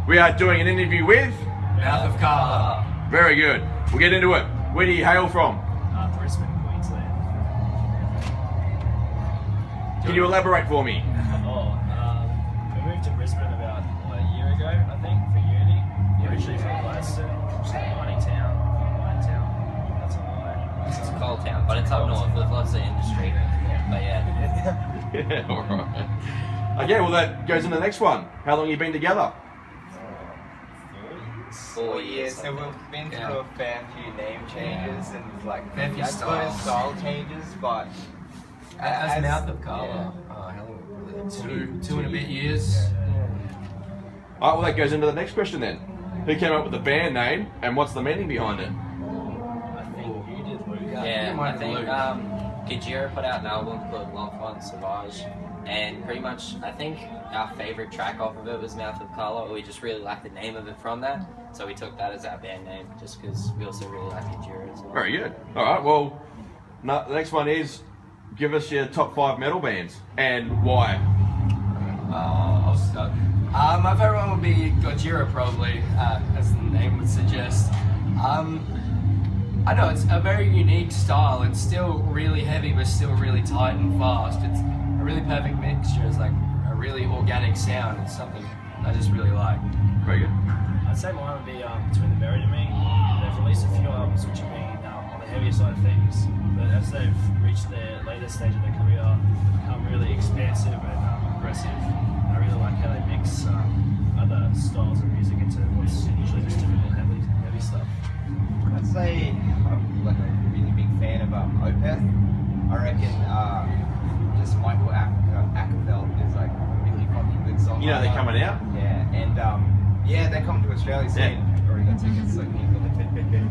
We are doing an interview with Mouth of Carla. Very good. We'll get into it. Where do you hail from? Brisbane, Queensland. Can you elaborate for me? We moved to Brisbane about a year ago, I think, for uni. Originally from Gladstone, which is a mining town. That's a lie. It's a coal town, but it's up north with lots of industry. But yeah. All right. Okay, well that goes into the next one. How long have you been together? 4 years. So we've been through a fair few name changes and like Fair few I suppose styles. style changes, but As Mouth of Carla. How long? Two and a bit years. All right, well that goes into the next question then. Who came up with the band name and what's the meaning behind it? I think you did, Luke. Yeah, might I have think Luke. Gajira put out an album called L'Enfant Sauvage, and pretty much I think our favourite track off of it was Mouth of Carla. We just really liked the name of it from that, so we took that as our band name just because we also really like Gajira as well. Very good. All right, well, the next one is give us your top 5 metal bands and why. I'll start. My favourite one would be Gojira, probably, as the name would suggest. I know it's a very unique style. It's still really heavy, but still really tight and fast. It's a really perfect mixture. It's like a really organic sound. It's something I just really like. Very good. I'd say mine would be Between the Buried and Me. They've released a few albums which have been on the heavier side of things, but as they've reached their later stage of their career, they've become really expansive and aggressive. I really like how they mix other styles of music into what's usually just typical heavy stuff. I'd say I'm like a really big fan of Opeth. I reckon just Michael Ackerfeld is like a really fucking good song. You know they're coming out? Yeah, and yeah, they're coming to Australia soon. Already got tickets, so people.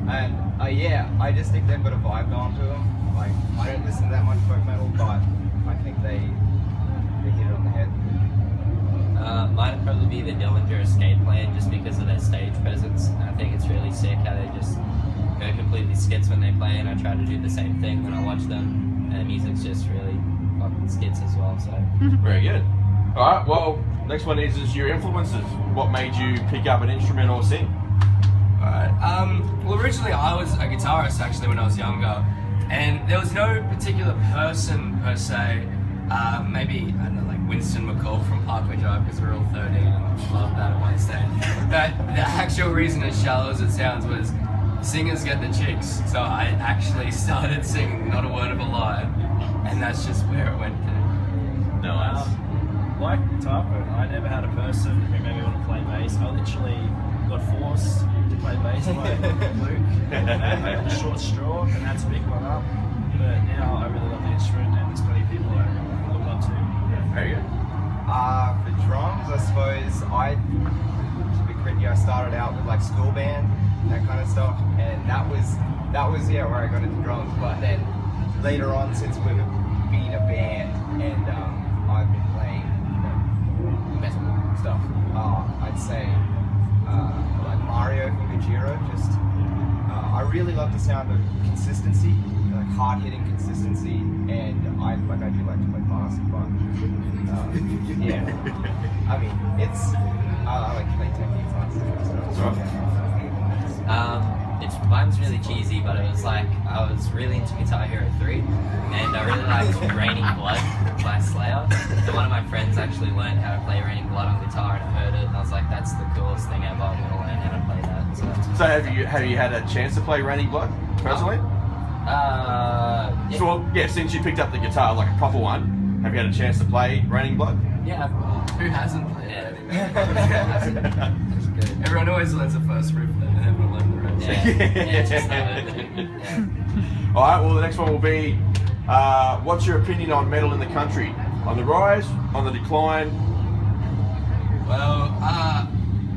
And yeah, I just think they've got a vibe going to them. Like I don't listen to that much folk metal, but I think they hit it on the head. Mine would probably be the Dillinger Escape Plan just because of their stage presence. I think it's really sick how they just go completely skits when they play, and I try to do the same thing when I watch them. And the music's just really fucking skits as well. So Very good. All right, well, next one is your influences. What made you pick up an instrument or sing? Alright. Well, originally I was a guitarist actually when I was younger, and there was no particular person per se. Maybe I don't know, like Winston McCall from Parkway Drive because we were all 13 and loved that at one stage. But the actual reason, as shallow as it sounds, was singers get the chicks. So I actually started singing, not a word of a lie, and that's just where it went to. Like Tarko, I never had a person who made me want to play bass. I literally got forced to play bass by Luke and Short Straw, and had to pick one up. But now I really love the instrument, and there's plenty of people I look up to. Very good. For drums, I suppose to be crazy, I started out with like school band, that kind of stuff, and that was yeah where I got into drums. But then later on, since we've been a band and I've been playing metal stuff, I'd say like Mario from Gojira. Just I really love the sound of consistency, like hard-hitting consistency, and I do like to play fast, but yeah, I mean it's I like to play technique fast. mine's really cheesy, but it was like I was really into Guitar Hero 3, and I really liked Raining Blood by Slayer. And one of my friends actually learned how to play Raining Blood on guitar, and I heard it, and I was like, that's the coolest thing ever. I'm gonna learn how to play that. So have you had a chance to play Raining Blood personally? Yeah. So well, yeah, since you picked up the guitar, like a proper one, have you had a chance to play Raining Blood? Yeah. Who hasn't played it? That's good. Everyone always learns the first riff, then they never learn the rest. Yeah, just have it. Yeah. All right. Well, the next one will be, what's your opinion on metal in the country? On the rise, on the decline? Well,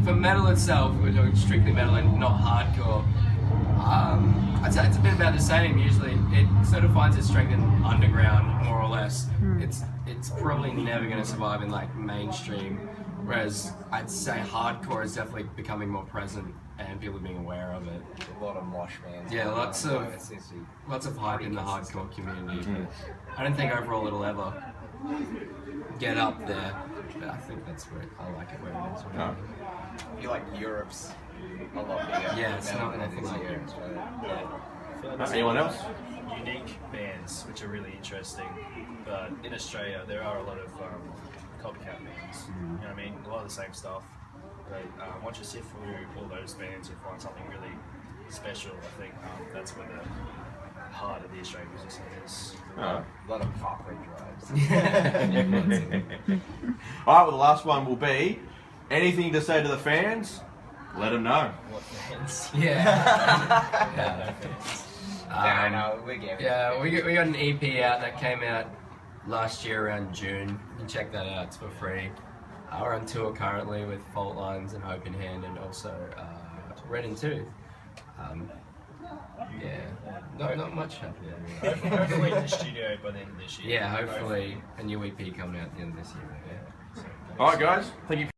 for metal itself, we're talking strictly metal and not hardcore. I'd say it's a bit about the same. Usually, it sort of finds its strength in underground, more or less. It's probably never going to survive in like mainstream. Whereas I'd say hardcore is definitely becoming more present and people are being aware of it. A lot of mosh bands. Yeah, lots of hype in the hardcore community. I don't think overall it'll ever get up there, but I think that's where I like it where it is. No. I feel like Europe's a lot bigger. Yeah, it's metal not than it nothing is like here in it. Australia. I feel like there's Anyone a lot else? of unique bands which are really interesting, but in Australia there are a lot of copycat bands. You know what I mean? A lot of the same stuff. But once you sift through all those bands, you find something really special. I think that's where the heart of the Australian music scene is. Alright. A lot of parkway drives. Alright, well, the last one will be anything to say to the fans? Let them know. What bands? Yeah. Yeah, no, we're getting Yeah, we got an EP out that came out last year around June. You can check that out, it's for free. We're on tour currently with Fault Lines and Hope in Hand and also Red and Tooth. Yeah, not much happening. Hopefully in the studio by the end of this year. Yeah, hopefully a new EP coming out at the end of this year. Yeah. Alright, guys. Thank you.